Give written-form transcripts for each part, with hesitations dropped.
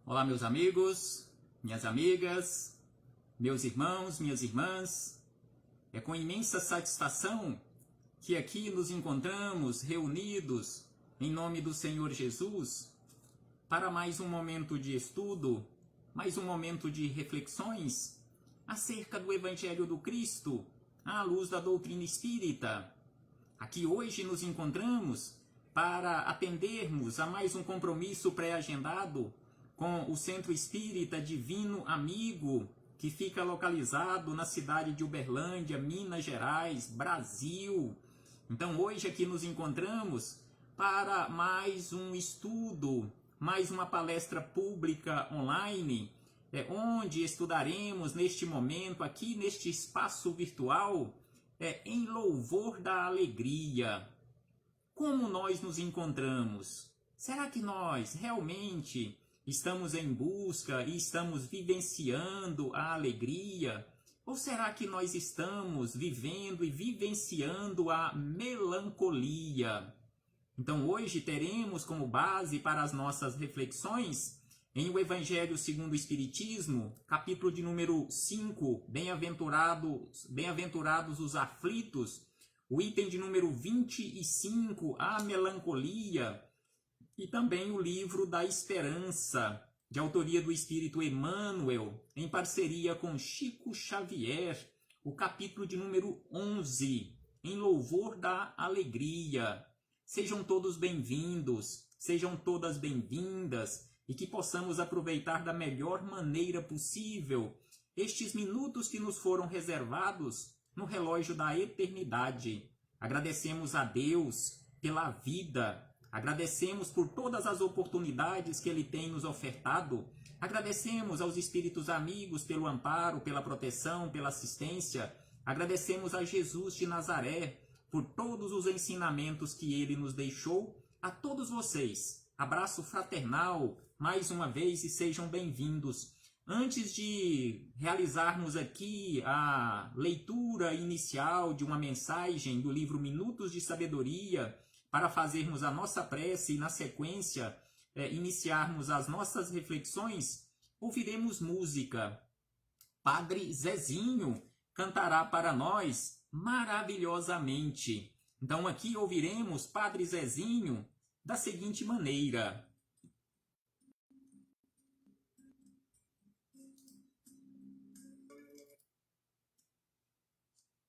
Olá, meus amigos, minhas amigas, meus irmãos, minhas irmãs. É com imensa satisfação que aqui nos encontramos reunidos em nome do Senhor Jesus para mais um momento de estudo, mais um momento de reflexões acerca do Evangelho do Cristo à luz da doutrina espírita. Aqui hoje nos encontramos para atendermos a mais um compromisso pré-agendado com o Centro Espírita Divino Amigo, que fica localizado na cidade de Uberlândia, Minas Gerais, Brasil. Então hoje aqui nos encontramos para mais um estudo, mais uma palestra pública online, onde estudaremos neste momento, aqui neste espaço virtual, em louvor da alegria. Como nós nos encontramos? Será que nós realmente estamos em busca e estamos vivenciando a alegria? Ou será que nós estamos vivendo e vivenciando a melancolia? Então hoje teremos como base para as nossas reflexões em o Evangelho segundo o Espiritismo, capítulo de número 5, Bem-aventurados os aflitos, o item de número 25, a melancolia, e também o livro da Esperança, de autoria do Espírito Emmanuel, em parceria com Chico Xavier, o capítulo de número 11, em louvor da alegria. Sejam todos bem-vindos, sejam todas bem-vindas, e que possamos aproveitar da melhor maneira possível estes minutos que nos foram reservados no relógio da eternidade. Agradecemos a Deus pela vida, agradecemos por todas as oportunidades que Ele tem nos ofertado, agradecemos aos Espíritos amigos pelo amparo, pela proteção, pela assistência, agradecemos a Jesus de Nazaré por todos os ensinamentos que Ele nos deixou. A todos vocês, abraço fraternal, mais uma vez, e sejam bem-vindos. Antes de realizarmos aqui a leitura inicial de uma mensagem do livro Minutos de Sabedoria, para fazermos a nossa prece e, na sequência, iniciarmos as nossas reflexões, ouviremos música. Padre Zezinho cantará para nós maravilhosamente. Então aqui ouviremos Padre Zezinho da seguinte maneira.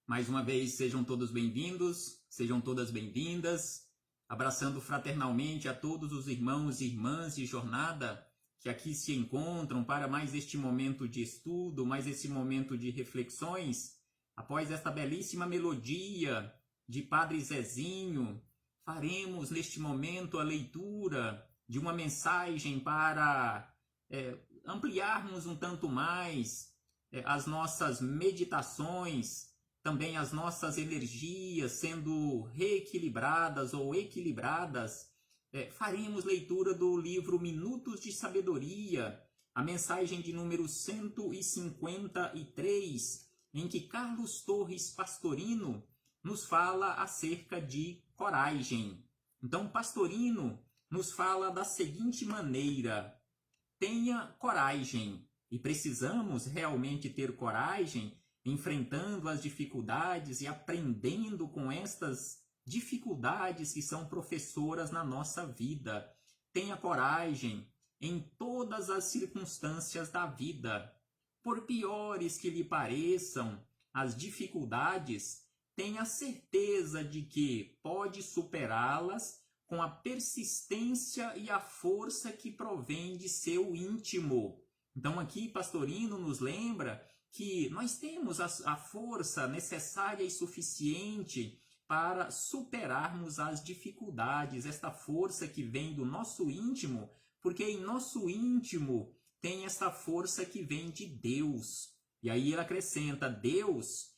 Mais uma vez, sejam todos bem-vindos, sejam todas bem-vindas, abraçando fraternalmente a todos os irmãos e irmãs de jornada que aqui se encontram para mais este momento de estudo, mais esse momento de reflexões. Após esta belíssima melodia de Padre Zezinho, faremos neste momento a leitura de uma mensagem para ampliarmos um tanto mais as nossas meditações, também as nossas energias sendo reequilibradas ou equilibradas. Faremos leitura do livro Minutos de Sabedoria, a mensagem de número 153, em que Carlos Torres Pastorino nos fala acerca de coragem. Então, Pastorino nos fala da seguinte maneira: tenha coragem, e precisamos realmente ter coragem, enfrentando as dificuldades e aprendendo com estas dificuldades que são professoras na nossa vida. Tenha coragem em todas as circunstâncias da vida. Por piores que lhe pareçam as dificuldades, tenha certeza de que pode superá-las com a persistência e a força que provém de seu íntimo. Então aqui Pastorino nos lembra que nós temos a força necessária e suficiente para superarmos as dificuldades, esta força que vem do nosso íntimo, porque em nosso íntimo tem essa força que vem de Deus. E aí ele acrescenta: Deus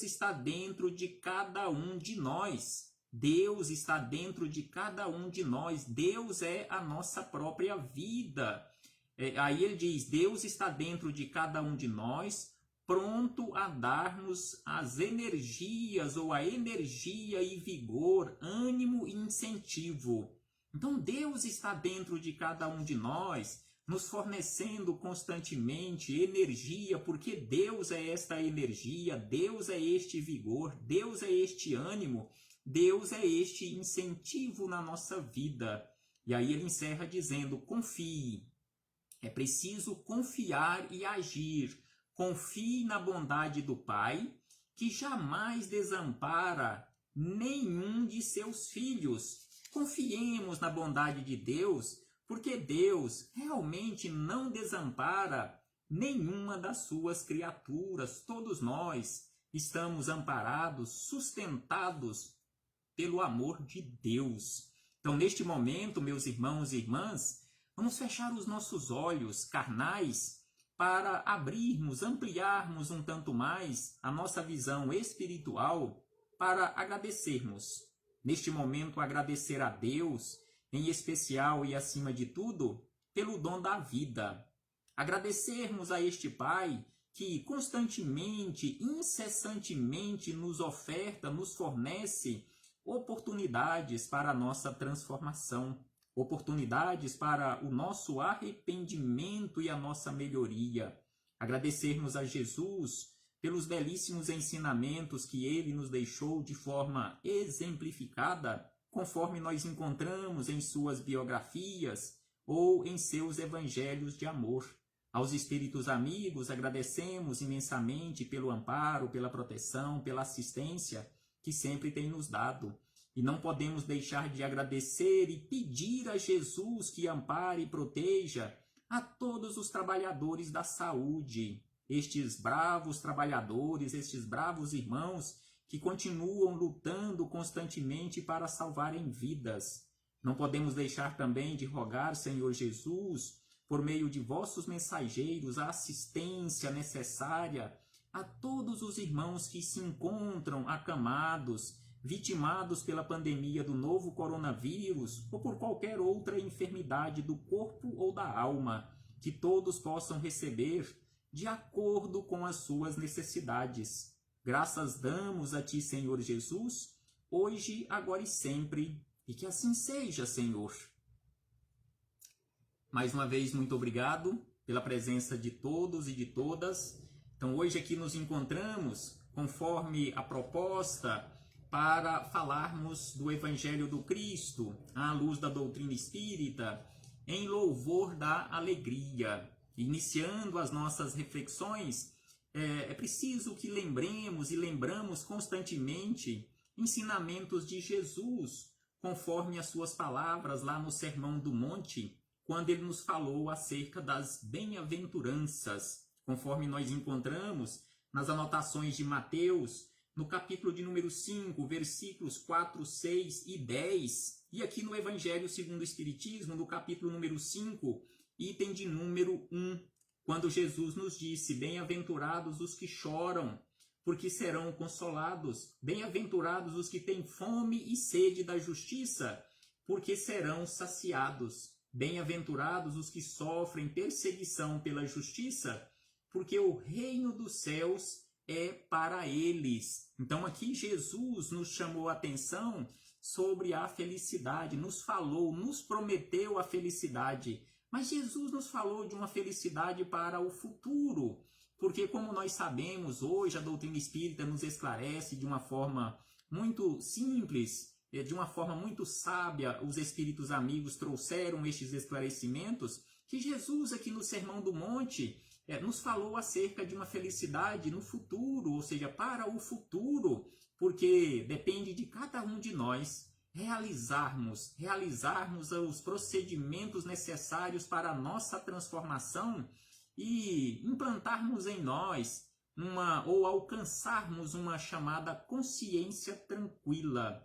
está dentro de cada um de nós. Deus está dentro de cada um de nós. Deus é a nossa própria vida. Aí ele diz: Deus está dentro de cada um de nós, pronto a dar-nos as energias, ou a energia e vigor, ânimo e incentivo. Então Deus está dentro de cada um de nós, nos fornecendo constantemente energia, porque Deus é esta energia, Deus é este vigor, Deus é este ânimo, Deus é este incentivo na nossa vida. E aí ele encerra dizendo: confie. É preciso confiar e agir. Confie na bondade do Pai, que jamais desampara nenhum de seus filhos. Confiemos na bondade de Deus, porque Deus realmente não desampara nenhuma das suas criaturas. Todos nós estamos amparados, sustentados pelo amor de Deus. Então, neste momento, meus irmãos e irmãs, vamos fechar os nossos olhos carnais para abrirmos, ampliarmos um tanto mais a nossa visão espiritual para agradecermos. Neste momento, agradecer a Deus, em especial e acima de tudo, pelo dom da vida. Agradecermos a este Pai que constantemente, incessantemente nos oferta, nos fornece oportunidades para a nossa transformação, oportunidades para o nosso arrependimento e a nossa melhoria. Agradecermos a Jesus pelos belíssimos ensinamentos que ele nos deixou de forma exemplificada, conforme nós encontramos em suas biografias ou em seus evangelhos de amor. Aos espíritos amigos, agradecemos imensamente pelo amparo, pela proteção, pela assistência que sempre tem nos dado. E não podemos deixar de agradecer e pedir a Jesus que ampare e proteja a todos os trabalhadores da saúde, estes bravos trabalhadores, estes bravos irmãos que continuam lutando constantemente para salvarem vidas. Não podemos deixar também de rogar, Senhor Jesus, por meio de vossos mensageiros, a assistência necessária a todos os irmãos que se encontram acamados, vitimados pela pandemia do novo coronavírus ou por qualquer outra enfermidade do corpo ou da alma, que todos possam receber de acordo com as suas necessidades. Graças damos a Ti, Senhor Jesus, hoje, agora e sempre, e que assim seja, Senhor. Mais uma vez, muito obrigado pela presença de todos e de todas. Então, hoje aqui nos encontramos, conforme a proposta, para falarmos do Evangelho do Cristo, à luz da doutrina espírita, em louvor da alegria. Iniciando as nossas reflexões, é preciso que lembremos e lembramos constantemente ensinamentos de Jesus, conforme as suas palavras lá no Sermão do Monte, quando ele nos falou acerca das bem-aventuranças, conforme nós encontramos nas anotações de Mateus, no capítulo de número 5, versículos 4, 6 e 10, e aqui no Evangelho segundo o Espiritismo, no capítulo número 5, item de número 1, quando Jesus nos disse: bem-aventurados os que choram, porque serão consolados, bem-aventurados os que têm fome e sede da justiça, porque serão saciados, bem-aventurados os que sofrem perseguição pela justiça, porque o reino dos céus é para eles. Então aqui Jesus nos chamou a atenção sobre a felicidade, nos falou, nos prometeu a felicidade, mas Jesus nos falou de uma felicidade para o futuro, porque como nós sabemos, hoje a doutrina espírita nos esclarece de uma forma muito simples, de uma forma muito sábia, os espíritos amigos trouxeram estes esclarecimentos, que Jesus aqui no Sermão do Monte nos falou acerca de uma felicidade no futuro, ou seja, para o futuro, porque depende de cada um de nós realizarmos os procedimentos necessários para a nossa transformação e implantarmos em nós ou alcançarmos uma chamada consciência tranquila,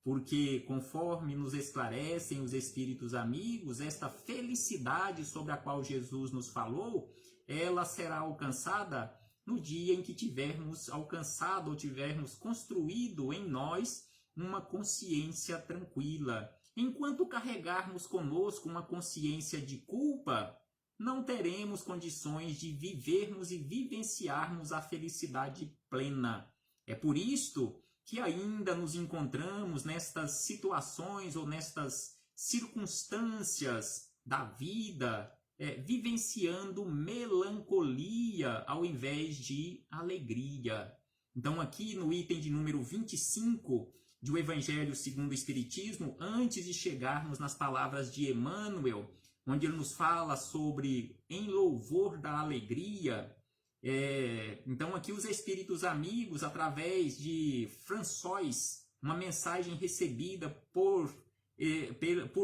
porque conforme nos esclarecem os espíritos amigos, esta felicidade sobre a qual Jesus nos falou, ela será alcançada no dia em que tivermos alcançado ou tivermos construído em nós uma consciência tranquila. Enquanto carregarmos conosco uma consciência de culpa, não teremos condições de vivermos e vivenciarmos a felicidade plena. É por isto que ainda nos encontramos nestas situações ou nestas circunstâncias da vida, vivenciando melancolia ao invés de alegria. Então, aqui no item de número 25 do Evangelho segundo o Espiritismo, antes de chegarmos nas palavras de Emmanuel, onde ele nos fala sobre em louvor da alegria, então aqui os espíritos amigos, através de François, uma mensagem recebida por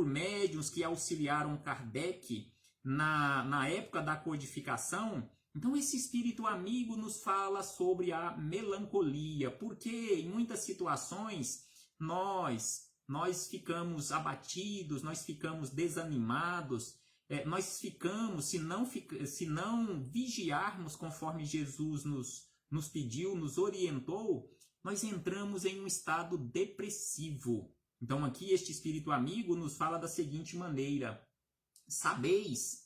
médiuns que auxiliaram Kardec na época da codificação. Então esse espírito amigo nos fala sobre a melancolia, porque em muitas situações nós ficamos abatidos, nós ficamos desanimados, nós ficamos, se não vigiarmos conforme Jesus nos pediu, nos orientou, nós entramos em um estado depressivo. Então aqui este espírito amigo nos fala da seguinte maneira: sabeis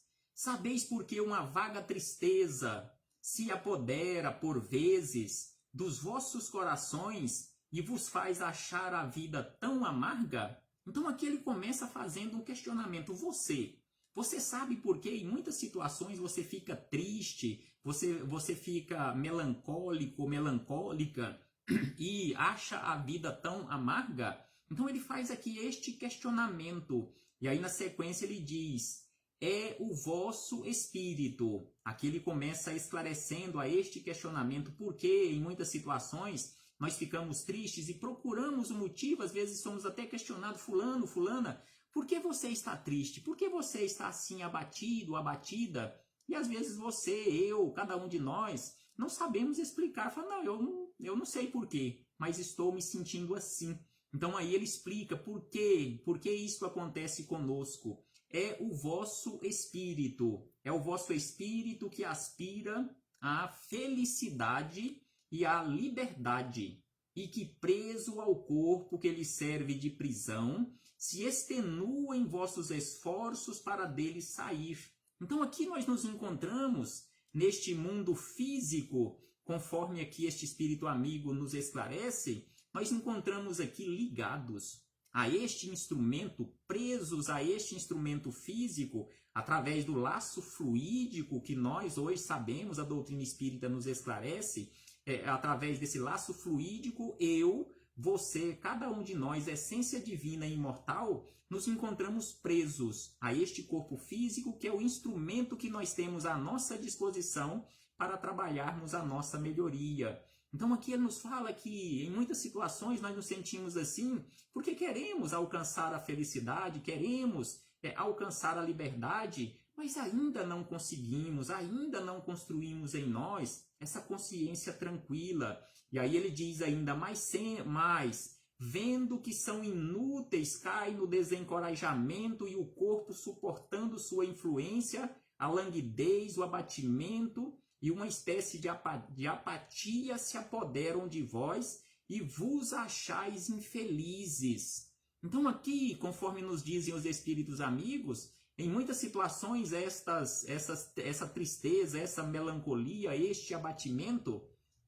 por que uma vaga tristeza se apodera por vezes dos vossos corações e vos faz achar a vida tão amarga? Então aqui ele começa fazendo um questionamento. Você sabe por que em muitas situações você fica triste, você fica melancólico, melancólica e acha a vida tão amarga? Então ele faz aqui este questionamento. E aí na sequência ele diz: é o vosso espírito. Aqui ele começa esclarecendo a este questionamento, porque em muitas situações nós ficamos tristes e procuramos o motivo, às vezes somos até questionados: fulano, fulana, por que você está triste? Por que você está assim abatido, abatida? E às vezes você, eu, cada um de nós, não sabemos explicar. Fala: não, eu não sei por quê, mas estou me sentindo assim. Então aí ele explica por que isso acontece conosco. É o vosso espírito que aspira à felicidade e à liberdade, e que, preso ao corpo que lhe serve de prisão, se extenua em vossos esforços para dele sair. Então aqui nós nos encontramos neste mundo físico, conforme aqui este espírito amigo nos esclarece, nós encontramos aqui ligados a este instrumento, presos a este instrumento físico, através do laço fluídico que nós hoje sabemos, a doutrina espírita nos esclarece, através desse laço fluídico, eu, você, cada um de nós, essência divina e imortal, nos encontramos presos a este corpo físico, que é o instrumento que nós temos à nossa disposição para trabalharmos a nossa melhoria. Então aqui ele nos fala que em muitas situações nós nos sentimos assim porque queremos alcançar a felicidade, queremos alcançar a liberdade, mas ainda não conseguimos, ainda não construímos em nós essa consciência tranquila. E aí ele diz ainda mais, vendo que são inúteis, cai no desencorajamento e o corpo suportando sua influência, a languidez, o abatimento e uma espécie de apatia se apoderam de vós e vos achais infelizes. Então aqui, conforme nos dizem os espíritos amigos, em muitas situações essa tristeza, essa melancolia, este abatimento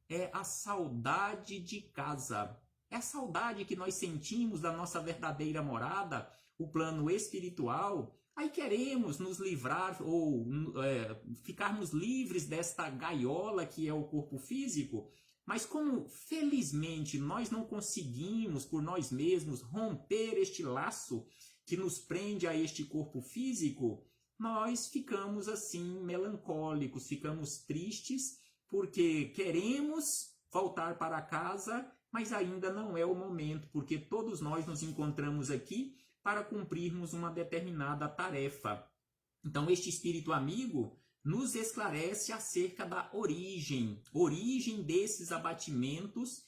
é a saudade de casa. É a saudade que nós sentimos da nossa verdadeira morada, o plano espiritual. Aí queremos nos livrar ou ficarmos livres desta gaiola que é o corpo físico, mas como felizmente nós não conseguimos por nós mesmos romper este laço que nos prende a este corpo físico, nós ficamos assim melancólicos, ficamos tristes porque queremos voltar para casa, mas ainda não é o momento, porque todos nós nos encontramos aqui para cumprirmos uma determinada tarefa. Então este espírito amigo nos esclarece acerca da origem desses abatimentos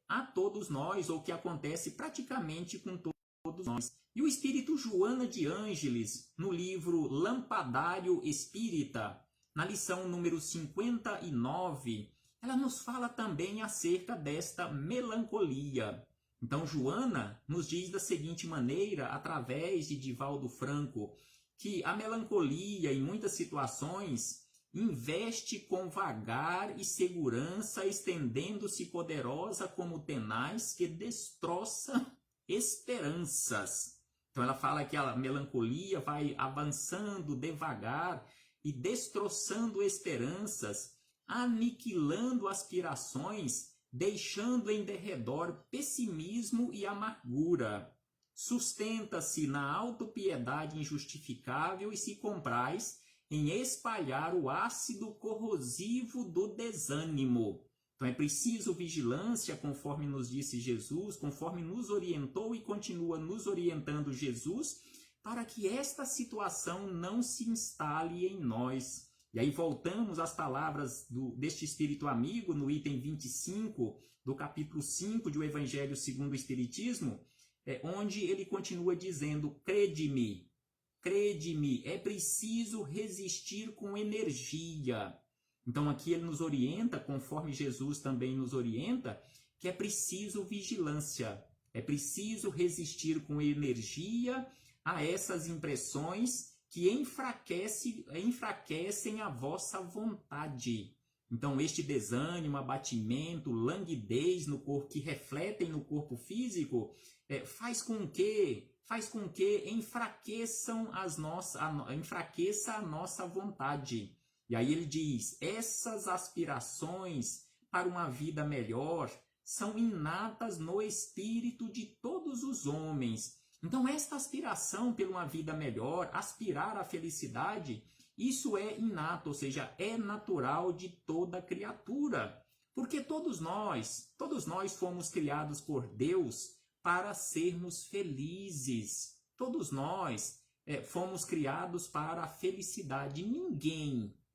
a todos nós, ou que acontece praticamente com todos nós. E o espírito Joana de Ângeles, no livro Lampadário Espírita, na lição número 59, ela nos fala também acerca desta melancolia. Então, Joana nos diz da seguinte maneira, através de Divaldo Franco, que a melancolia, em muitas situações, investe com vagar e segurança, estendendo-se poderosa como tenaz que destroça esperanças. Então ela fala que a melancolia vai avançando devagar e destroçando esperanças, aniquilando aspirações, deixando em derredor pessimismo e amargura. Sustenta-se na autopiedade injustificável e se compraz em espalhar o ácido corrosivo do desânimo. Então é preciso vigilância, conforme nos disse Jesus, conforme nos orientou e continua nos orientando Jesus, para que esta situação não se instale em nós. E aí voltamos às palavras deste Espírito Amigo, no item 25 do capítulo 5 do Evangelho segundo o Espiritismo, onde ele continua dizendo: crede-me, é preciso resistir com energia. Então aqui ele nos orienta, conforme Jesus também nos orienta, que é preciso vigilância, é preciso resistir com energia a essas impressões que enfraquecem a vossa vontade. Então este desânimo, abatimento, languidez no corpo, que refletem no corpo físico, faz com que enfraqueça a nossa vontade. E aí ele diz: essas aspirações para uma vida melhor são inatas no espírito de todos os homens. Então esta aspiração por uma vida melhor, aspirar à felicidade, isso é inato, ou seja, é natural de toda criatura. Porque todos nós fomos criados por Deus para sermos felizes. Todos nós fomos criados para a felicidade.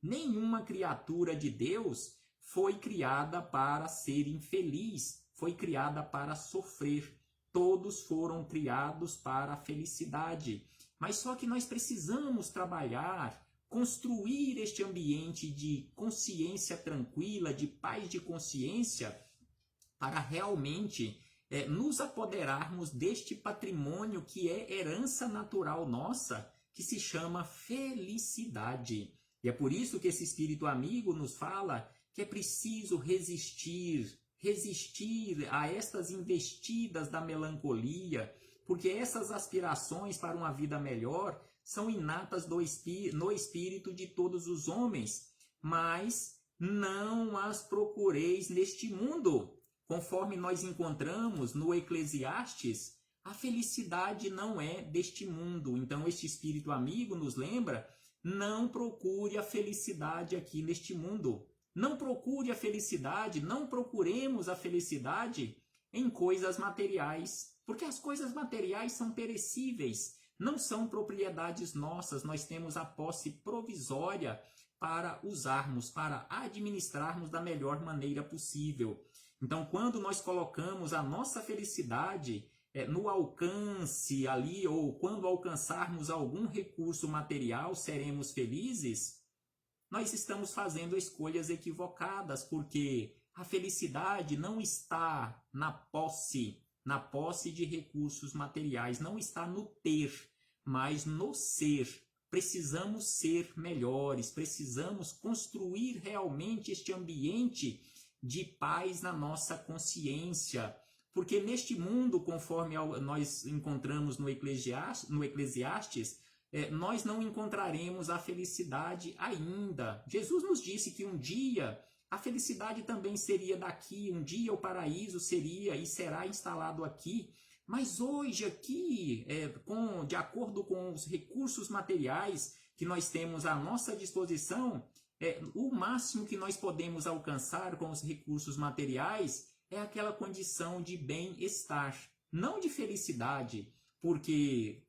Nenhuma criatura de Deus foi criada para ser infeliz, foi criada para sofrer. Todos foram criados para a felicidade. Mas só que nós precisamos trabalhar, construir este ambiente de consciência tranquila, de paz de consciência, para realmente nos apoderarmos deste patrimônio que é herança natural nossa, que se chama felicidade. E é por isso que esse Espírito Amigo nos fala que é preciso resistir a estas investidas da melancolia, porque essas aspirações para uma vida melhor são inatas no espírito de todos os homens, mas não as procureis neste mundo. Conforme nós encontramos no Eclesiastes, a felicidade não é deste mundo. Então este Espírito Amigo nos lembra: não procure a felicidade aqui neste mundo. Não procure a felicidade, não procuremos a felicidade em coisas materiais, porque as coisas materiais são perecíveis, não são propriedades nossas, nós temos a posse provisória para usarmos, para administrarmos da melhor maneira possível. Então, quando nós colocamos a nossa felicidade no alcance ali, ou quando alcançarmos algum recurso material, seremos felizes, nós estamos fazendo escolhas equivocadas, porque a felicidade não está na posse de recursos materiais, não está no ter, mas no ser. Precisamos ser melhores, precisamos construir realmente este ambiente de paz na nossa consciência, porque neste mundo, conforme nós encontramos no Eclesiastes, nós não encontraremos a felicidade ainda. Jesus nos disse que um dia a felicidade também seria daqui, um dia o paraíso seria e será instalado aqui, mas hoje aqui, de acordo com os recursos materiais que nós temos à nossa disposição, o máximo que nós podemos alcançar com os recursos materiais é aquela condição de bem-estar, não de felicidade, porque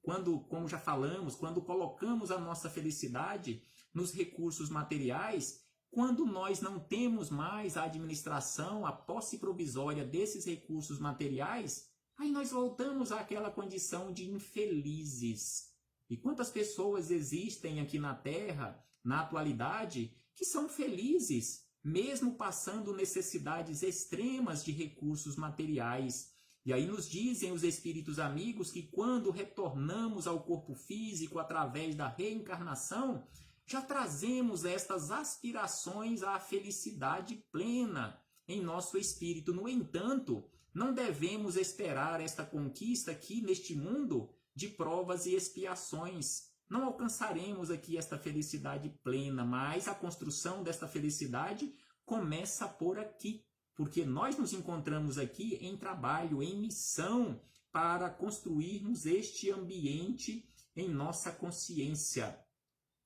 como já falamos, quando colocamos a nossa felicidade nos recursos materiais, quando nós não temos mais a administração, a posse provisória desses recursos materiais, aí nós voltamos àquela condição de infelizes. E quantas pessoas existem aqui na Terra, na atualidade, que são felizes, mesmo passando necessidades extremas de recursos materiais. E aí nos dizem os Espíritos Amigos que quando retornamos ao corpo físico através da reencarnação, já trazemos estas aspirações à felicidade plena em nosso espírito. No entanto, não devemos esperar esta conquista aqui neste mundo de provas e expiações. Não alcançaremos aqui esta felicidade plena, mas a construção desta felicidade começa por aqui, porque nós nos encontramos aqui em trabalho, em missão, para construirmos este ambiente em nossa consciência.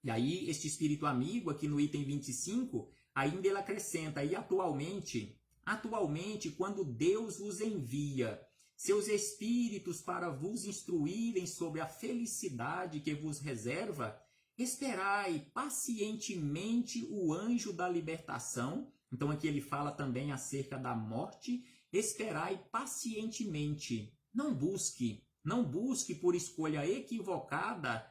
E aí, este espírito amigo, aqui no item 25, ainda ele acrescenta, e atualmente, quando Deus vos envia seus espíritos para vos instruírem sobre a felicidade que vos reserva, esperai pacientemente o anjo da libertação. Então aqui ele fala também acerca da morte. Esperai pacientemente. Não busque por escolha equivocada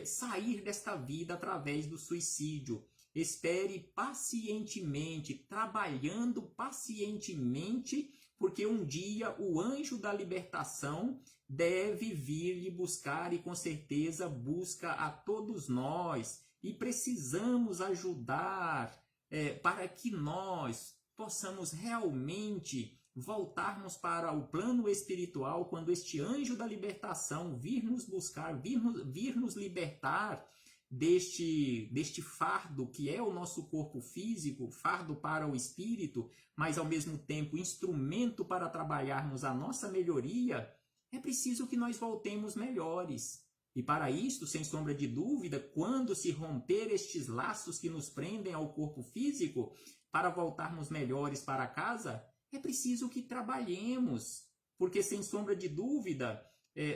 sair desta vida através do suicídio. Espere pacientemente, trabalhando pacientemente, porque um dia o anjo da libertação deve vir lhe buscar e com certeza busca a todos nós. E precisamos ajudar para que nós possamos realmente voltarmos para o plano espiritual quando este anjo da libertação vir nos buscar, vir nos libertar deste fardo que é o nosso corpo físico, fardo para o espírito, mas ao mesmo tempo instrumento para trabalharmos a nossa melhoria. É preciso que nós voltemos melhores. E para isto, sem sombra de dúvida, quando se romper estes laços que nos prendem ao corpo físico, para voltarmos melhores para casa, é preciso que trabalhemos, porque sem sombra de dúvida,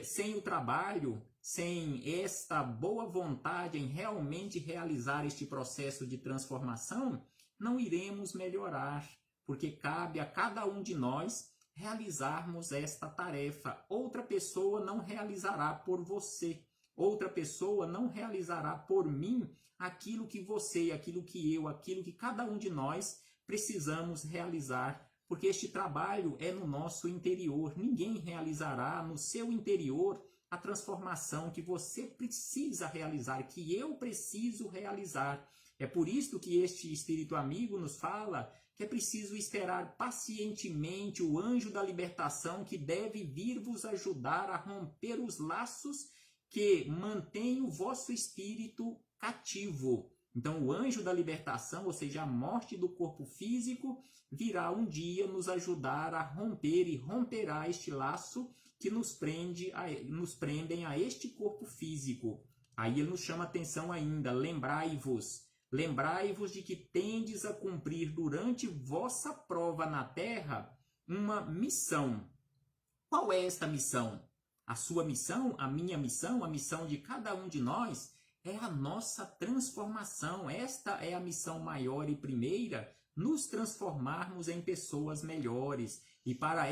sem o trabalho, sem esta boa vontade em realmente realizar este processo de transformação, não iremos melhorar, porque cabe a cada um de nós realizarmos esta tarefa. Outra pessoa não realizará por você, outra pessoa não realizará por mim aquilo que você, aquilo que eu, aquilo que cada um de nós precisamos realizar, porque este trabalho é no nosso interior. Ninguém realizará no seu interior a transformação que você precisa realizar, que eu preciso realizar. É por isso que este espírito amigo nos fala que é preciso esperar pacientemente o anjo da libertação que deve vir vos ajudar a romper os laços que mantêm o vosso espírito cativo. Então, o anjo da libertação, ou seja, a morte do corpo físico, virá um dia nos ajudar a romper e romperá este laço que nos prendem a este corpo físico. Aí ele nos chama a atenção ainda, lembrai-vos de que tendes a cumprir durante vossa prova na terra uma missão. Qual é esta missão? A sua missão, a minha missão, a missão de cada um de nós é a nossa transformação. Esta é a missão maior e primeira, nos transformarmos em pessoas melhores. E para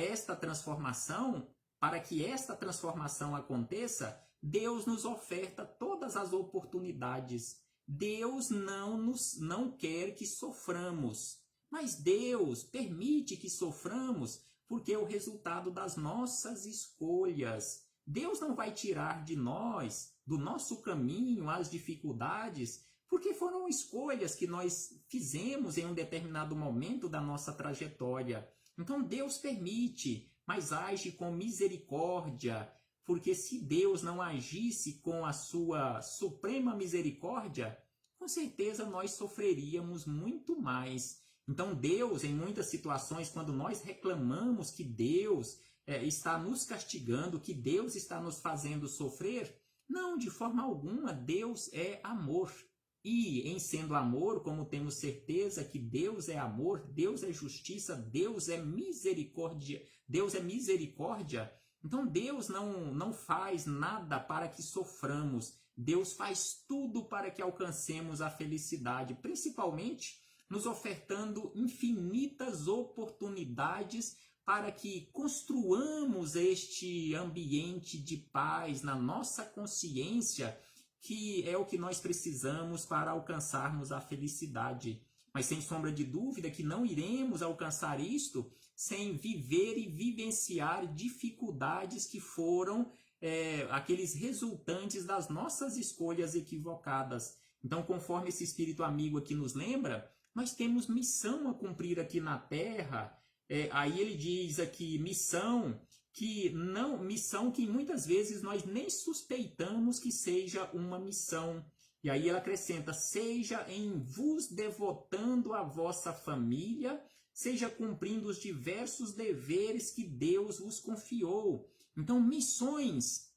que esta transformação aconteça, Deus nos oferta todas as oportunidades. Deus não quer que soframos, mas Deus permite que soframos porque é o resultado das nossas escolhas. Deus não vai tirar de nós, do nosso caminho, as dificuldades, porque foram escolhas que nós fizemos em um determinado momento da nossa trajetória. Então Deus permite, mas age com misericórdia, porque se Deus não agisse com a sua suprema misericórdia, com certeza nós sofreríamos muito mais. Então Deus, em muitas situações, quando nós reclamamos que Deus está nos castigando, que Deus está nos fazendo sofrer, não, de forma alguma. Deus é amor. E em sendo amor, como temos certeza que Deus é amor, Deus é justiça, Deus é misericórdia, então Deus não faz nada para que soframos. Deus faz tudo para que alcancemos a felicidade, principalmente nos ofertando infinitas oportunidades para que construamos este ambiente de paz na nossa consciência, que é o que nós precisamos para alcançarmos a felicidade. Mas sem sombra de dúvida que não iremos alcançar isto sem viver e vivenciar dificuldades que foram aqueles resultantes das nossas escolhas equivocadas. Então, conforme esse espírito amigo aqui nos lembra, nós temos missão a cumprir aqui na Terra. Aí ele diz aqui, missão missão que muitas vezes nós nem suspeitamos que seja uma missão. E aí ela acrescenta: seja em vos devotando à vossa família, seja cumprindo os diversos deveres que Deus vos confiou. Então, missões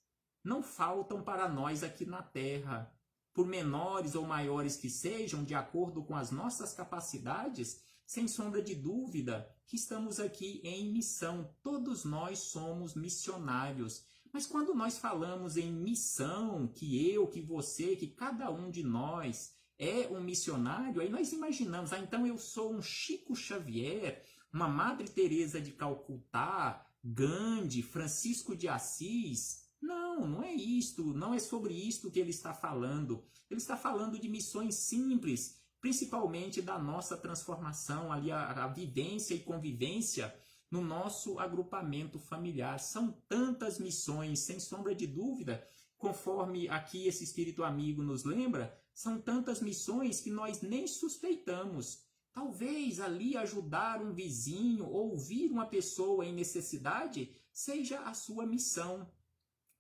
não faltam para nós aqui na Terra. Por menores ou maiores que sejam, de acordo com as nossas capacidades, sem sombra de dúvida que estamos aqui em missão. Todos nós somos missionários. Mas quando nós falamos em missão, que eu, que você, que cada um de nós é um missionário, aí nós imaginamos, então eu sou um Chico Xavier, uma Madre Teresa de Calcutá, Gandhi, Francisco de Assis. Não, não é isto, não é sobre isto que ele está falando. Ele está falando de missões simples, principalmente da nossa transformação, ali a vivência e convivência no nosso agrupamento familiar. São tantas missões, sem sombra de dúvida, conforme aqui esse espírito amigo nos lembra, são tantas missões que nós nem suspeitamos. Talvez ali ajudar um vizinho, ouvir uma pessoa em necessidade, seja a sua missão.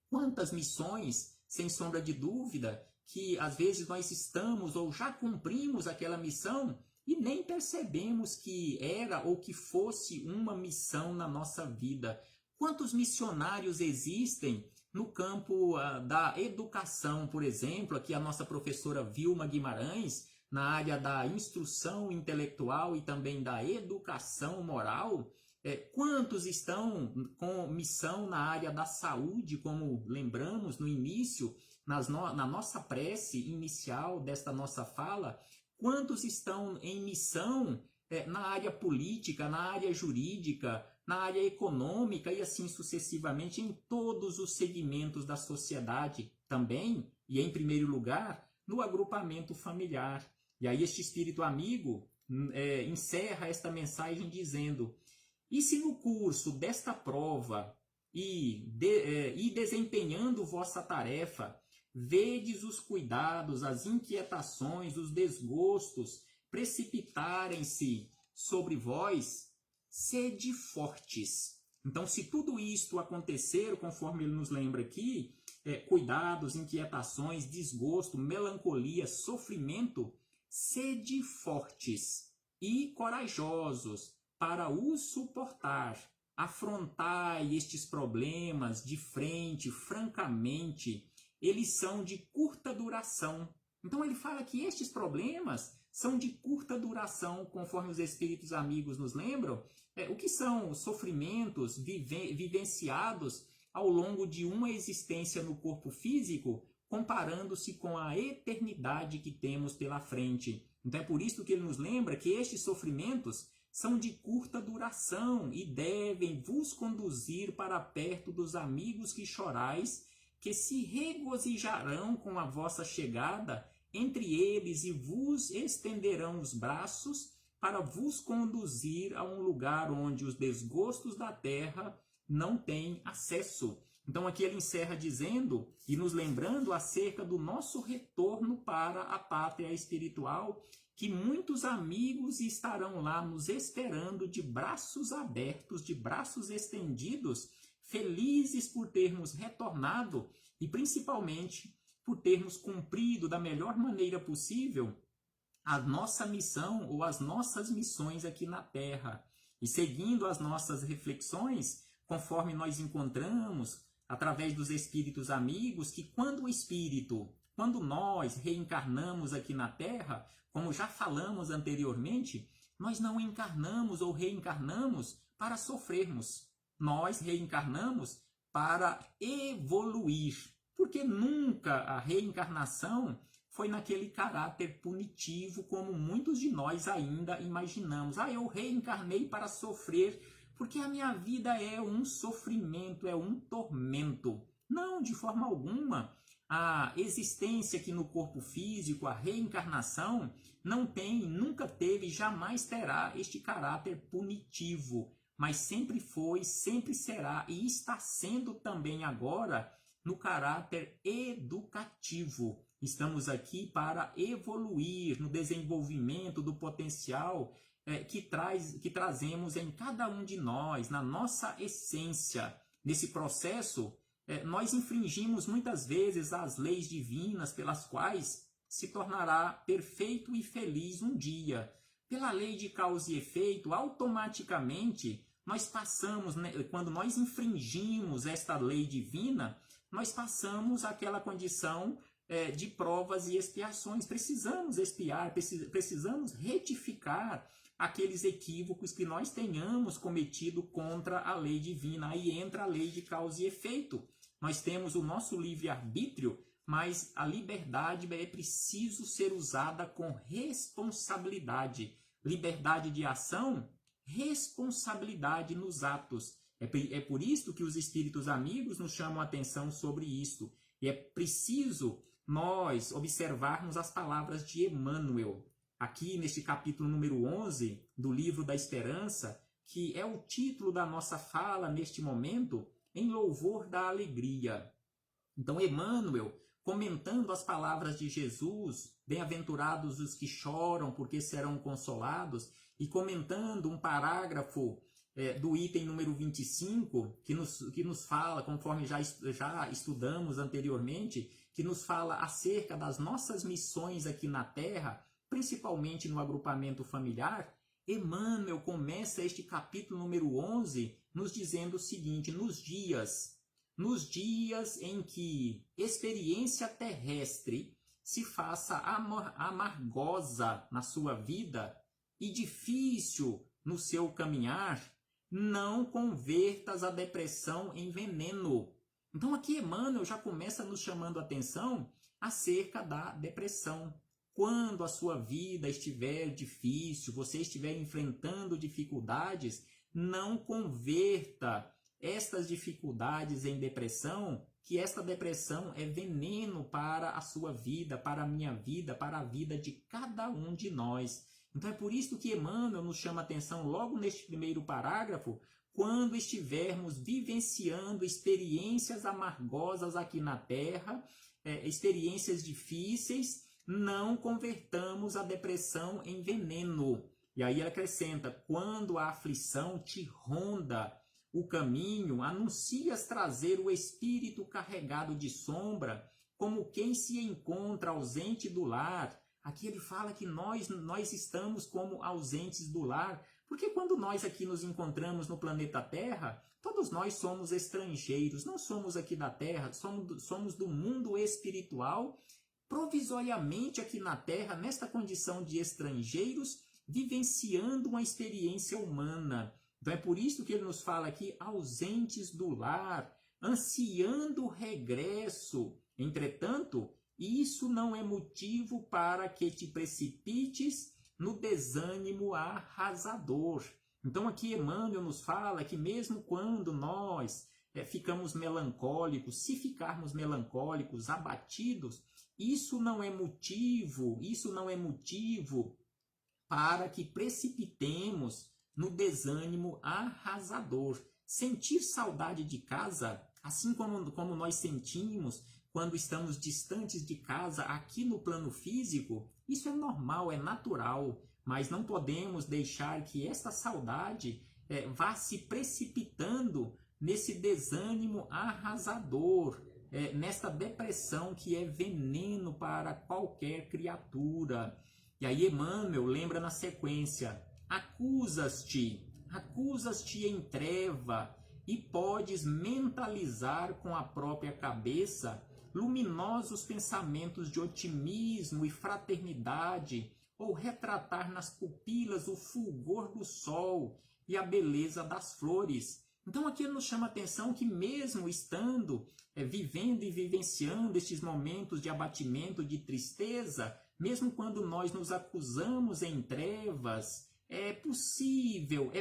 Quantas missões, sem sombra de dúvida, que às vezes nós estamos ou já cumprimos aquela missão e nem percebemos que era ou que fosse uma missão na nossa vida. Quantos missionários existem no campo da educação, por exemplo, aqui a nossa professora Vilma Guimarães, na área da instrução intelectual e também da educação moral. Quantos estão com missão na área da saúde, como lembramos no início, na nossa prece inicial desta nossa fala? Quantos estão em missão na área política, na área jurídica, na área econômica e assim sucessivamente, em todos os segmentos da sociedade também, e em primeiro lugar, no agrupamento familiar. E aí este espírito amigo encerra esta mensagem dizendo: e se no curso desta prova e desempenhando vossa tarefa, vedes os cuidados, as inquietações, os desgostos precipitarem-se sobre vós, sede fortes. Então, se tudo isto acontecer, conforme ele nos lembra aqui, cuidados, inquietações, desgosto, melancolia, sofrimento, sede fortes e corajosos para os suportar. Afrontai estes problemas de frente, francamente. Eles são de curta duração. Então ele fala que estes problemas são de curta duração, conforme os espíritos amigos nos lembram. O que são sofrimentos vivenciados ao longo de uma existência no corpo físico, comparando-se com a eternidade que temos pela frente. Então é por isso que ele nos lembra que estes sofrimentos são de curta duração e devem vos conduzir para perto dos amigos que chorais, que se regozijarão com a vossa chegada entre eles e vos estenderão os braços para vos conduzir a um lugar onde os desgostos da terra não têm acesso. Então aqui ele encerra dizendo e nos lembrando acerca do nosso retorno para a pátria espiritual, que muitos amigos estarão lá nos esperando de braços abertos, de braços estendidos, felizes por termos retornado e principalmente por termos cumprido da melhor maneira possível a nossa missão ou as nossas missões aqui na Terra. E seguindo as nossas reflexões, conforme nós encontramos através dos espíritos amigos, que quando nós reencarnamos aqui na Terra, como já falamos anteriormente, nós não encarnamos ou reencarnamos para sofrermos. Nós reencarnamos para evoluir, porque nunca a reencarnação foi naquele caráter punitivo como muitos de nós ainda imaginamos. Eu reencarnei para sofrer, porque a minha vida é um sofrimento, é um tormento. Não, de forma alguma. A existência aqui no corpo físico, a reencarnação, não tem, nunca teve, jamais terá este caráter punitivo, mas sempre foi, sempre será e está sendo também agora no caráter educativo. Estamos aqui para evoluir no desenvolvimento do potencial que trazemos em cada um de nós, na nossa essência, nesse processo, nós infringimos muitas vezes as leis divinas pelas quais se tornará perfeito e feliz um dia. Pela lei de causa e efeito, automaticamente nós passamos, quando nós infringimos esta lei divina, nós passamos àquela condição de provas e expiações. Precisamos expiar, precisamos retificar aqueles equívocos que nós tenhamos cometido contra a lei divina. Aí entra a lei de causa e efeito. Nós temos o nosso livre-arbítrio, mas a liberdade é preciso ser usada com responsabilidade. Liberdade de ação, responsabilidade nos atos. É por isso que os espíritos amigos nos chamam a atenção sobre isto. E é preciso nós observarmos as palavras de Emmanuel, aqui neste capítulo número 11 do Livro da Esperança, que é o título da nossa fala neste momento, em louvor da alegria. Então, Emmanuel, comentando as palavras de Jesus, bem-aventurados os que choram, porque serão consolados, e comentando um parágrafo do item número 25, que nos fala, conforme já estudamos anteriormente, que nos fala acerca das nossas missões aqui na Terra, principalmente no agrupamento familiar. Emmanuel começa este capítulo número 11 nos dizendo o seguinte: nos dias em que experiência terrestre se faça amargosa na sua vida e difícil no seu caminhar, não convertas a depressão em veneno. Então aqui Emmanuel já começa nos chamando a atenção acerca da depressão. Quando a sua vida estiver difícil, você estiver enfrentando dificuldades, não converta estas dificuldades em depressão, que esta depressão é veneno para a sua vida, para a minha vida, para a vida de cada um de nós. Então é por isso que Emmanuel nos chama a atenção logo neste primeiro parágrafo, quando estivermos vivenciando experiências amargosas aqui na Terra, experiências difíceis, não convertamos a depressão em veneno. E aí ele acrescenta: quando a aflição te ronda o caminho, anuncias trazer o espírito carregado de sombra, como quem se encontra ausente do lar. Aqui ele fala que nós estamos como ausentes do lar, porque quando nós aqui nos encontramos no planeta Terra, todos nós somos estrangeiros, não somos aqui da Terra, somos do mundo espiritual, provisoriamente aqui na Terra, nesta condição de estrangeiros, vivenciando uma experiência humana. Então é por isso que ele nos fala aqui, ausentes do lar, ansiando o regresso. Entretanto, isso não é motivo para que te precipites no desânimo arrasador. Então aqui Emmanuel nos fala que mesmo quando nós ficamos melancólicos, se ficarmos melancólicos, abatidos, isso não é motivo para que precipitemos no desânimo arrasador. Sentir saudade de casa, assim como nós sentimos quando estamos distantes de casa aqui no plano físico, isso é normal, é natural, mas não podemos deixar que esta saudade vá se precipitando nesse desânimo arrasador, nesta depressão que é veneno para qualquer criatura. E aí Emmanuel lembra na sequência: acusas-te em treva e podes mentalizar com a própria cabeça luminosos pensamentos de otimismo e fraternidade, ou retratar nas pupilas o fulgor do sol e a beleza das flores. Então aqui nos chama a atenção que mesmo estando vivendo e vivenciando estes momentos de abatimento, de tristeza, mesmo quando nós nos acusamos em trevas, é possível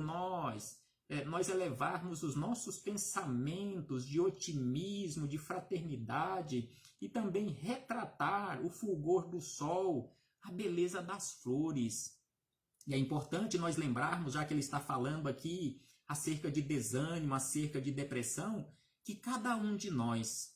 nós elevarmos os nossos pensamentos de otimismo, de fraternidade e também retratar o fulgor do sol, a beleza das flores. E é importante nós lembrarmos, já que ele está falando aqui acerca de desânimo, acerca de depressão, que cada um de nós,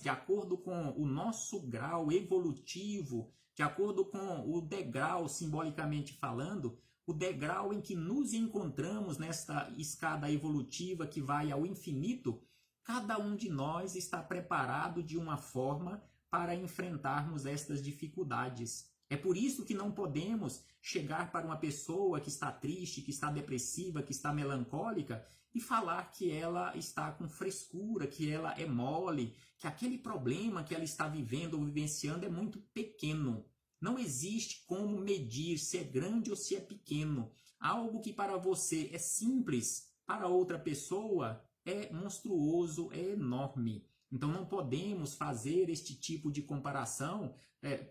de acordo com o nosso grau evolutivo, de acordo com o degrau, simbolicamente falando, o degrau em que nos encontramos nesta escada evolutiva que vai ao infinito, cada um de nós está preparado de uma forma para enfrentarmos estas dificuldades. É por isso que não podemos chegar para uma pessoa que está triste, que está depressiva, que está melancólica e falar que ela está com frescura, que ela é mole, que aquele problema que ela está vivendo ou vivenciando é muito pequeno. Não existe como medir se é grande ou se é pequeno. Algo que para você é simples, para outra pessoa é monstruoso, é enorme. Então não podemos fazer este tipo de comparação.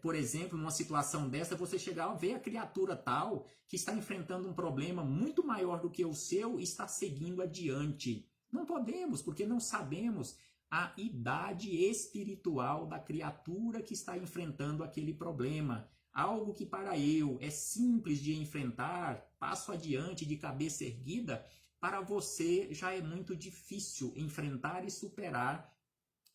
Por exemplo, numa situação dessa, você chegar a ver a criatura tal que está enfrentando um problema muito maior do que o seu e está seguindo adiante. Não podemos, porque não sabemos a idade espiritual da criatura que está enfrentando aquele problema. Algo que para eu é simples de enfrentar, passo adiante de cabeça erguida, para você já é muito difícil enfrentar e superar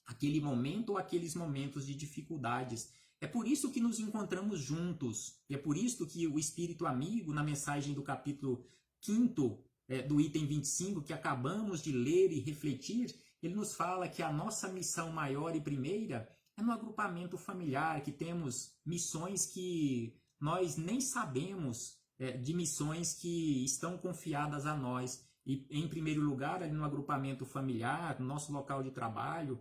aquele momento ou aqueles momentos de dificuldades. É por isso que nos encontramos juntos. É por isso que o Espírito Amigo, na mensagem do capítulo 5, do item 25, que acabamos de ler e refletir, ele nos fala que a nossa missão maior e primeira é no agrupamento familiar, que temos missões que nós nem sabemos, de missões que estão confiadas a nós. E, em primeiro lugar, ali no agrupamento familiar, no nosso local de trabalho,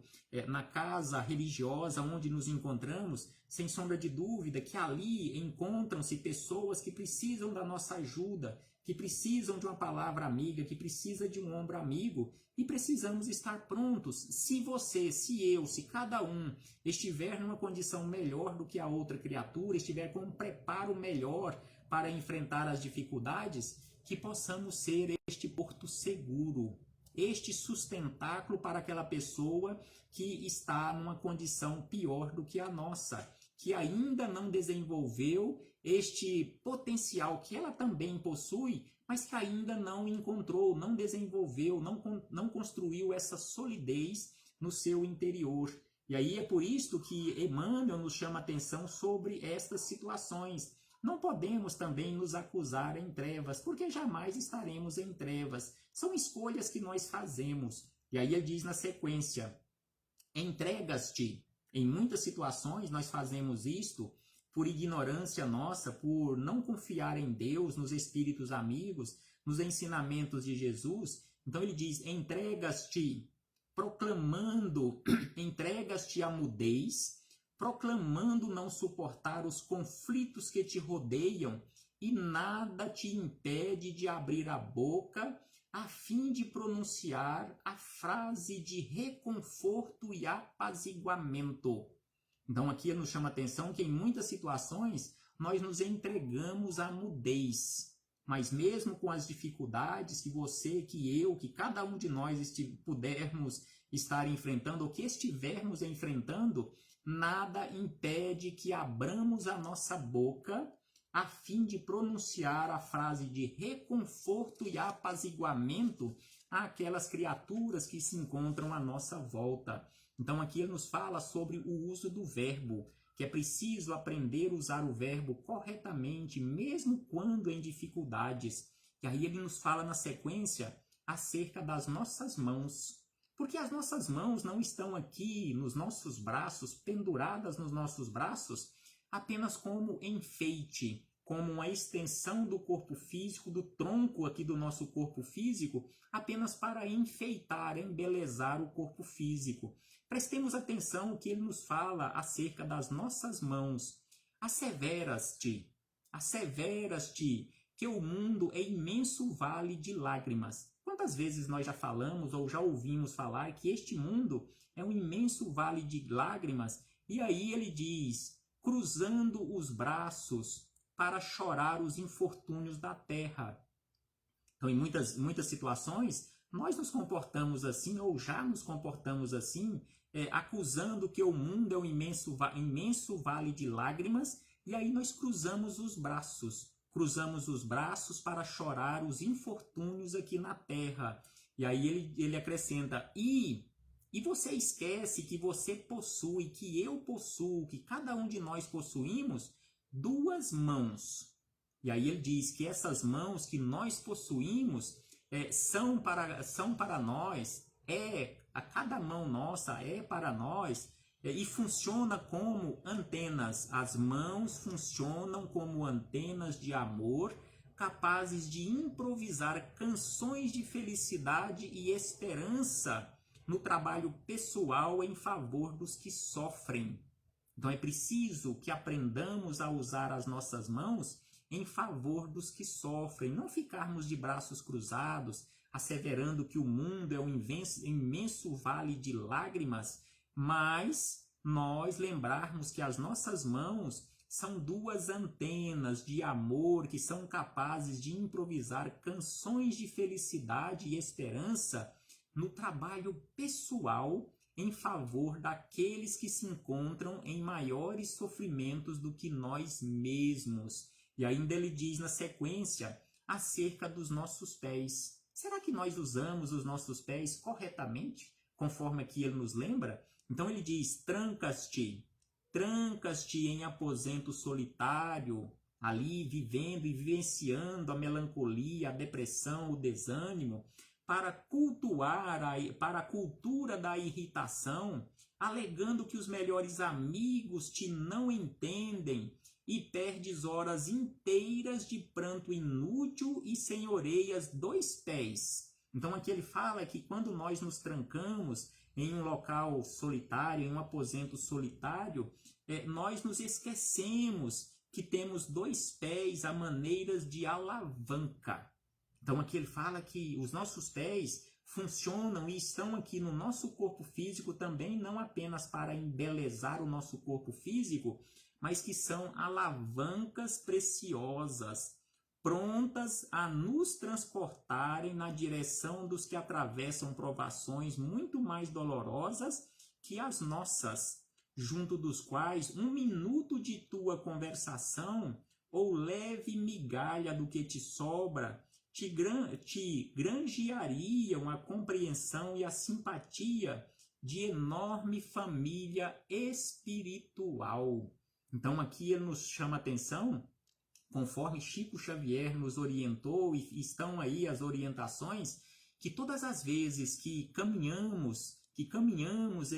na casa religiosa onde nos encontramos, sem sombra de dúvida que ali encontram-se pessoas que precisam da nossa ajuda, que precisam de uma palavra amiga, que precisa de um ombro amigo, e precisamos estar prontos. Se você, se eu, se cada um estiver numa condição melhor do que a outra criatura, estiver com um preparo melhor para enfrentar as dificuldades, que possamos ser este porto seguro, este sustentáculo para aquela pessoa que está numa condição pior do que a nossa, que ainda não desenvolveu este potencial que ela também possui, mas que ainda não encontrou, não desenvolveu, não construiu essa solidez no seu interior. E aí é por isso que Emmanuel nos chama a atenção sobre estas situações. Não podemos também nos acusar em trevas, porque jamais estaremos em trevas. São escolhas que nós fazemos. E aí ele diz na sequência, entregas-te. Em muitas situações nós fazemos isto por ignorância nossa, por não confiar em Deus, nos espíritos amigos, nos ensinamentos de Jesus. Então ele diz, entregas-te, proclamando, entregas-te à mudez, proclamando não suportar os conflitos que te rodeiam, e nada te impede de abrir a boca a fim de pronunciar a frase de reconforto e apaziguamento. Então aqui nos chama a atenção que em muitas situações nós nos entregamos à mudez, mas mesmo com as dificuldades que você, que eu, que cada um de nós pudermos estar enfrentando ou que estivermos enfrentando, nada impede que abramos a nossa boca a fim de pronunciar a frase de reconforto e apaziguamento àquelas criaturas que se encontram à nossa volta. Então aqui ele nos fala sobre o uso do verbo, que é preciso aprender a usar o verbo corretamente, mesmo quando em dificuldades. E aí ele nos fala na sequência acerca das nossas mãos. Porque as nossas mãos não estão aqui nos nossos braços, penduradas nos nossos braços, apenas como enfeite, como uma extensão do corpo físico, do tronco aqui do nosso corpo físico, apenas para enfeitar, embelezar o corpo físico. Prestemos atenção no que ele nos fala acerca das nossas mãos. Asseveras-te, que o mundo é imenso vale de lágrimas. Quantas vezes nós já falamos ou já ouvimos falar que este mundo é um imenso vale de lágrimas? E aí ele diz, cruzando os braços para chorar os infortúnios da terra. Então, em muitas situações, nós nos comportamos assim, ou já nos comportamos assim, acusando que o mundo é um imenso vale de lágrimas, e aí nós cruzamos os braços para chorar os infortúnios aqui na terra. E aí ele acrescenta, e você esquece que você possui, que eu possuo, que cada um de nós possuímos duas mãos. E aí ele diz que essas mãos que nós possuímos são para nós, a cada mão nossa é para nós, e funciona como antenas. As mãos funcionam como antenas de amor, capazes de improvisar canções de felicidade e esperança no trabalho pessoal em favor dos que sofrem. Então é preciso que aprendamos a usar as nossas mãos em favor dos que sofrem, não ficarmos de braços cruzados, asseverando que o mundo é um imenso vale de lágrimas, mas nós lembrarmos que as nossas mãos são duas antenas de amor que são capazes de improvisar canções de felicidade e esperança no trabalho pessoal em favor daqueles que se encontram em maiores sofrimentos do que nós mesmos. E ainda ele diz na sequência acerca dos nossos pés. Será que nós usamos os nossos pés corretamente, conforme aqui ele nos lembra? Então ele diz: trancas-te em aposento solitário, ali vivendo e vivenciando a melancolia, a depressão, o desânimo, para a cultura da irritação, alegando que os melhores amigos te não entendem e perdes horas inteiras de pranto inútil e sem orelhas 2 pés. Então aqui ele fala que quando nós nos trancamos em um local solitário, em um aposento solitário, nós nos esquecemos que temos 2 pés a maneiras de alavanca. Então aqui ele fala que os nossos pés funcionam e estão aqui no nosso corpo físico também, não apenas para embelezar o nosso corpo físico, mas que são alavancas preciosas, prontas a nos transportarem na direção dos que atravessam provações muito mais dolorosas que as nossas, junto dos quais 1 minuto de tua conversação ou leve migalha do que te sobra te granjeariam a compreensão e a simpatia de enorme família espiritual. Então aqui ele nos chama a atenção, conforme Chico Xavier nos orientou, e estão aí as orientações, que todas as vezes que caminhamos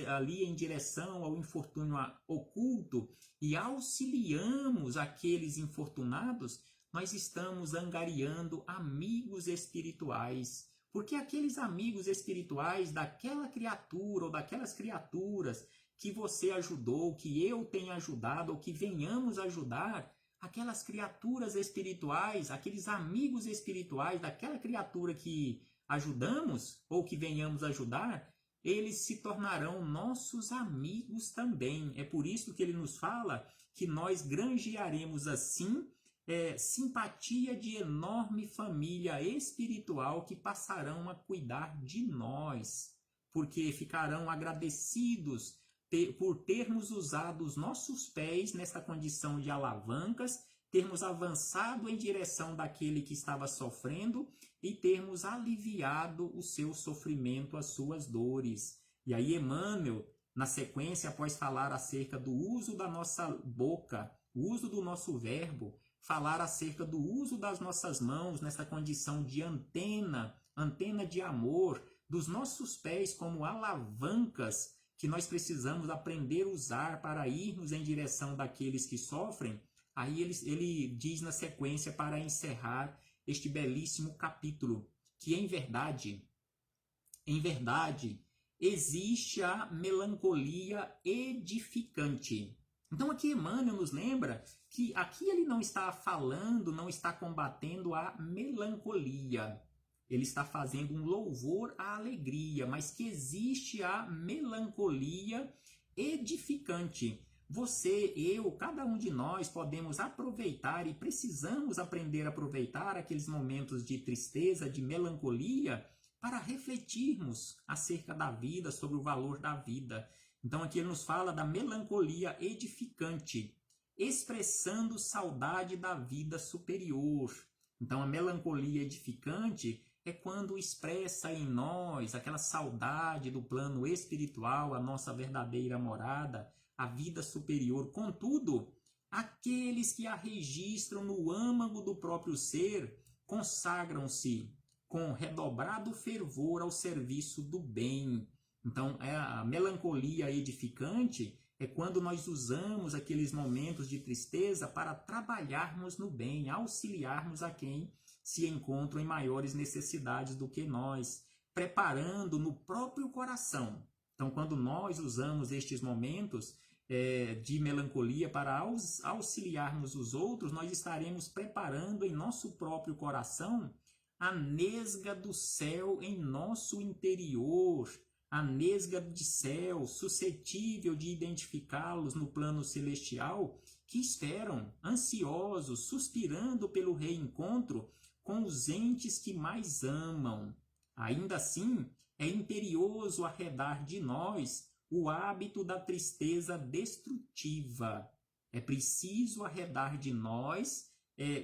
ali em direção ao infortúnio oculto e auxiliamos aqueles infortunados, nós estamos angariando amigos espirituais. Porque aqueles amigos espirituais daquela criatura ou daquelas criaturas que você ajudou, que eu tenha ajudado ou que venhamos ajudar, aquelas criaturas espirituais, aqueles amigos espirituais daquela criatura que ajudamos ou que venhamos ajudar, eles se tornarão nossos amigos também. É por isso que ele nos fala que nós granjearemos assim simpatia de enorme família espiritual que passarão a cuidar de nós, porque ficarão agradecidos por termos usado os nossos pés nessa condição de alavancas, termos avançado em direção daquele que estava sofrendo e termos aliviado o seu sofrimento, as suas dores. E aí Emmanuel, na sequência, após falar acerca do uso da nossa boca, o uso do nosso verbo, falar acerca do uso das nossas mãos nessa condição de antena de amor, dos nossos pés como alavancas que nós precisamos aprender a usar para irmos em direção daqueles que sofrem. Aí ele diz na sequência, para encerrar este belíssimo capítulo, que em verdade, existe a melancolia edificante. Então aqui Emmanuel nos lembra que aqui ele não está falando, não está combatendo a melancolia. Ele está fazendo um louvor à alegria, mas que existe a melancolia edificante. Você, eu, cada um de nós podemos aproveitar e precisamos aprender a aproveitar aqueles momentos de tristeza, de melancolia, para refletirmos acerca da vida, sobre o valor da vida. Então aqui ele nos fala da melancolia edificante, expressando saudade da vida superior. Então a melancolia edificante é quando expressa em nós aquela saudade do plano espiritual, a nossa verdadeira morada, a vida superior. Contudo, Aqueles que a registram no âmago do próprio ser consagram-se com redobrado fervor ao serviço do bem. Então, a melancolia edificante é quando nós usamos aqueles momentos de tristeza para trabalharmos no bem, auxiliarmos a quem se encontram em maiores necessidades do que nós, preparando no próprio coração. Então, quando nós usamos estes momentos de melancolia para auxiliarmos os outros, nós estaremos preparando em nosso próprio coração a nesga do céu em nosso interior, a nesga de céu suscetível de identificá-los no plano celestial, que esperam, ansiosos, suspirando pelo reencontro com os entes que mais amam. Ainda assim, é imperioso arredar de nós o hábito da tristeza destrutiva. É preciso arredar de nós,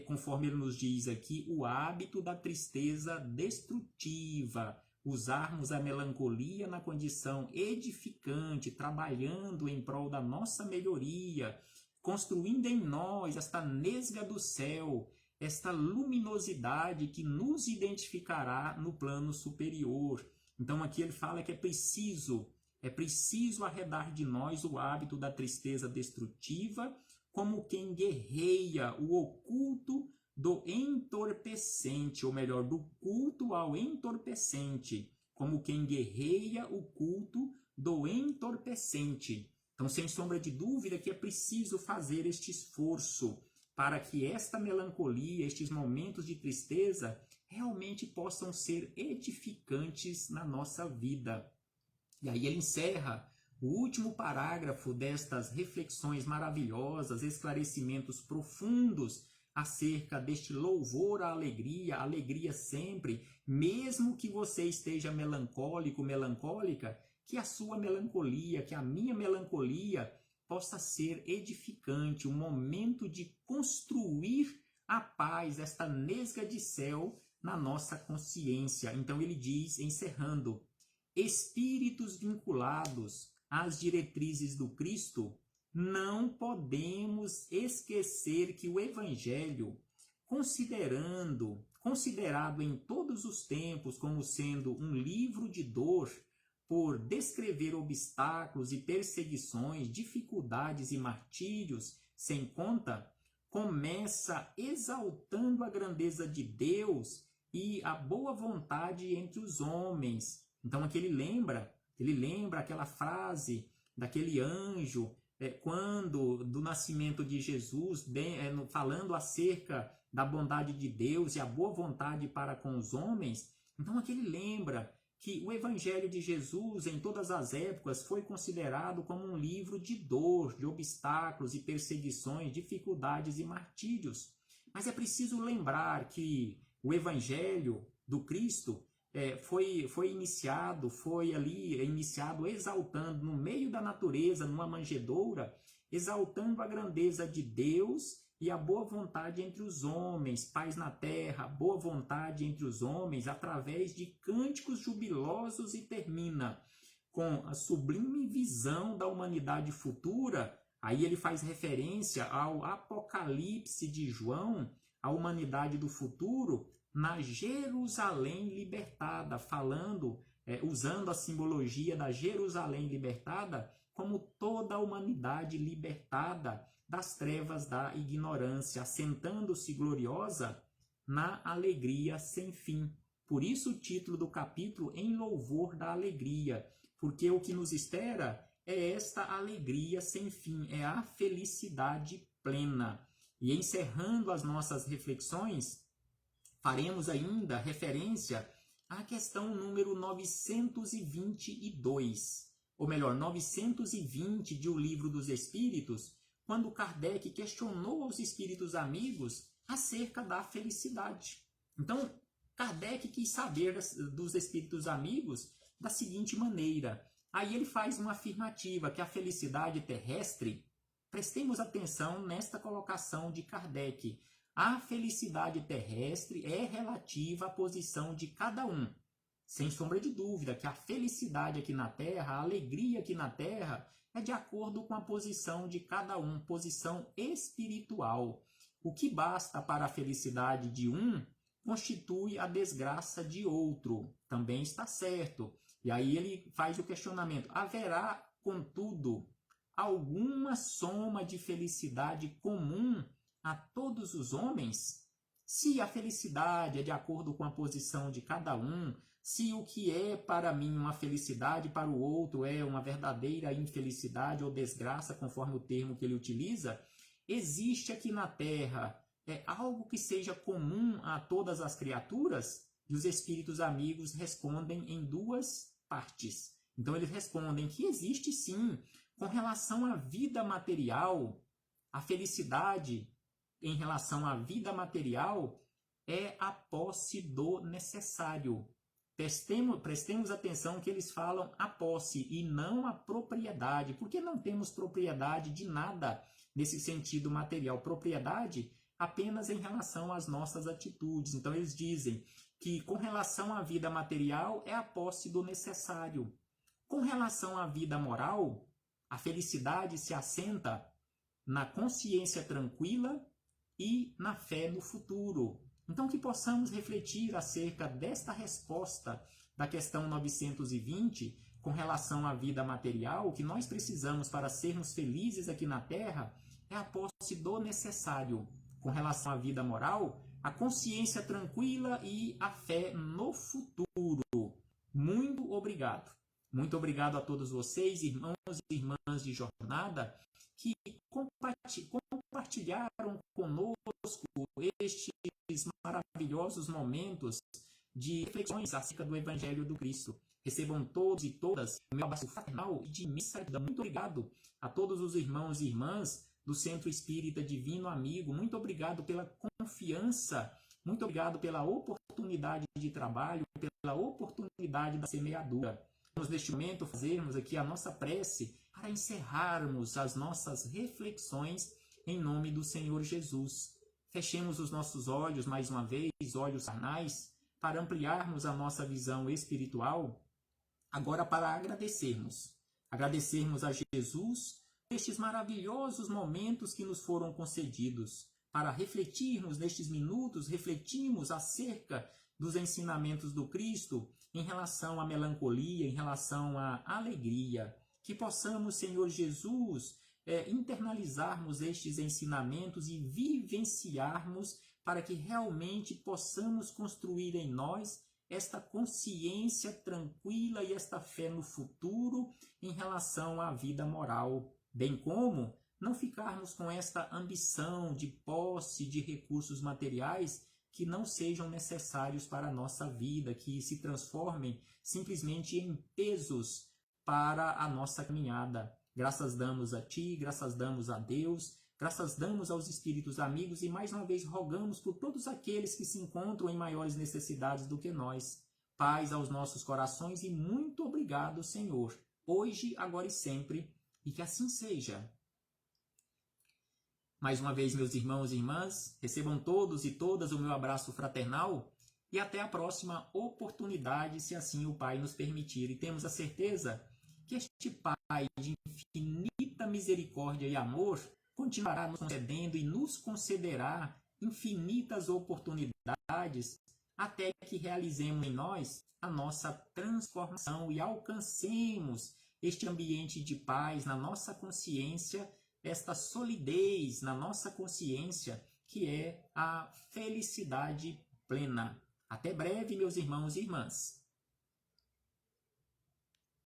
conforme ele nos diz aqui, o hábito da tristeza destrutiva. Usarmos a melancolia na condição edificante, trabalhando em prol da nossa melhoria, construindo em nós esta nesga do céu, esta luminosidade que nos identificará no plano superior. Então aqui ele fala que é preciso arredar de nós o hábito da tristeza destrutiva, como quem guerreia o oculto do entorpecente, ou melhor, do culto ao entorpecente, como quem guerreia o culto do entorpecente. Então, sem sombra de dúvida que é preciso fazer este esforço para que esta melancolia, estes momentos de tristeza, realmente possam ser edificantes na nossa vida. E aí ele encerra o último parágrafo destas reflexões maravilhosas, esclarecimentos profundos acerca deste louvor à alegria sempre, mesmo que você esteja melancólico, melancólica, que a sua melancolia, que a minha melancolia possa ser edificante, um momento de construir a paz, esta nesga de céu na nossa consciência. Então ele diz, encerrando, espíritos vinculados às diretrizes do Cristo, não podemos esquecer que o Evangelho, considerado em todos os tempos como sendo um livro de dor, por descrever obstáculos e perseguições, dificuldades e martírios sem conta, começa exaltando a grandeza de Deus e a boa vontade entre os homens. Então aqui ele lembra aquela frase daquele anjo, quando do nascimento de Jesus, falando acerca da bondade de Deus e a boa vontade para com os homens. Então aqui ele lembra que o Evangelho de Jesus, em todas as épocas, foi considerado como um livro de dor, de obstáculos e perseguições, dificuldades e martírios. Mas é preciso lembrar que o Evangelho do Cristo foi iniciado exaltando, no meio da natureza, numa manjedoura, exaltando a grandeza de Deus e a boa vontade entre os homens, paz na terra, boa vontade entre os homens, através de cânticos jubilosos, e termina com a sublime visão da humanidade futura. Aí ele faz referência ao Apocalipse de João, a humanidade do futuro, na Jerusalém libertada, usando a simbologia da Jerusalém libertada como toda a humanidade libertada das trevas da ignorância, assentando-se gloriosa na alegria sem fim. Por isso o título do capítulo, Em Louvor da Alegria, porque o que nos espera é esta alegria sem fim, é a felicidade plena. E encerrando as nossas reflexões, faremos ainda referência à questão número 922, ou melhor, 920 de O Livro dos Espíritos, quando Kardec questionou aos espíritos amigos acerca da felicidade. Então, Kardec quis saber dos espíritos amigos da seguinte maneira. Aí ele faz uma afirmativa, que a felicidade terrestre, prestemos atenção nesta colocação de Kardec, a felicidade terrestre é relativa à posição de cada um. Sem sombra de dúvida que a felicidade aqui na Terra, a alegria aqui na Terra, é de acordo com a posição de cada um, posição espiritual. O que basta para a felicidade de um constitui a desgraça de outro. Também está certo. E aí ele faz o questionamento: haverá, contudo, alguma soma de felicidade comum a todos os homens? Se a felicidade é de acordo com a posição de cada um, se o que é para mim uma felicidade, para o outro é uma verdadeira infelicidade ou desgraça, conforme o termo que ele utiliza, existe aqui na Terra algo que seja comum a todas as criaturas? E os espíritos amigos respondem em duas partes. Então eles respondem que existe sim, com relação à vida material, a felicidade em relação à vida material é a posse do necessário. Prestemos atenção que eles falam a posse e não a propriedade, porque não temos propriedade de nada nesse sentido material. Propriedade apenas em relação às nossas atitudes. Então eles dizem que com relação à vida material é a posse do necessário. Com relação à vida moral, a felicidade se assenta na consciência tranquila e na fé no futuro. Então, que possamos refletir acerca desta resposta da questão 920 com relação à vida material. O que nós precisamos para sermos felizes aqui na Terra é a posse do necessário. Com relação à vida moral, a consciência tranquila e a fé no futuro. Muito obrigado. Muito obrigado a todos vocês, irmãos e irmãs de jornada, que compartilharam conosco estes maravilhosos momentos de reflexões acerca do Evangelho do Cristo. Recebam todos e todas o meu abraço fraternal e de imensa gratidão. Muito obrigado a todos os irmãos e irmãs do Centro Espírita Divino Amigo. Muito obrigado pela confiança, muito obrigado pela oportunidade de trabalho, pela oportunidade da semeadura. Vamos, neste momento, fazermos aqui a nossa prece para encerrarmos as nossas reflexões em nome do Senhor Jesus. Fechemos os nossos olhos mais uma vez, olhos carnais, para ampliarmos a nossa visão espiritual, agora para agradecermos a Jesus estes maravilhosos momentos que nos foram concedidos, para refletirmos nestes minutos, refletirmos acerca dos ensinamentos do Cristo em relação à melancolia, em relação à alegria. Que possamos, Senhor Jesus, internalizarmos estes ensinamentos e vivenciarmos para que realmente possamos construir em nós esta consciência tranquila e esta fé no futuro em relação à vida moral, bem como não ficarmos com esta ambição de posse de recursos materiais que não sejam necessários para a nossa vida, que se transformem simplesmente em pesos para a nossa caminhada. Graças damos a Ti, graças damos a Deus, graças damos aos espíritos amigos e mais uma vez rogamos por todos aqueles que se encontram em maiores necessidades do que nós. Paz aos nossos corações e muito obrigado, Senhor, hoje, agora e sempre, e que assim seja. Mais uma vez, meus irmãos e irmãs, recebam todos e todas o meu abraço fraternal e até a próxima oportunidade, se assim o Pai nos permitir. E temos a certeza que este Pai de infinita misericórdia e amor continuará nos concedendo e nos concederá infinitas oportunidades até que realizemos em nós a nossa transformação e alcancemos este ambiente de paz na nossa consciência, esta solidez na nossa consciência, que é a felicidade plena. Até breve, meus irmãos e irmãs.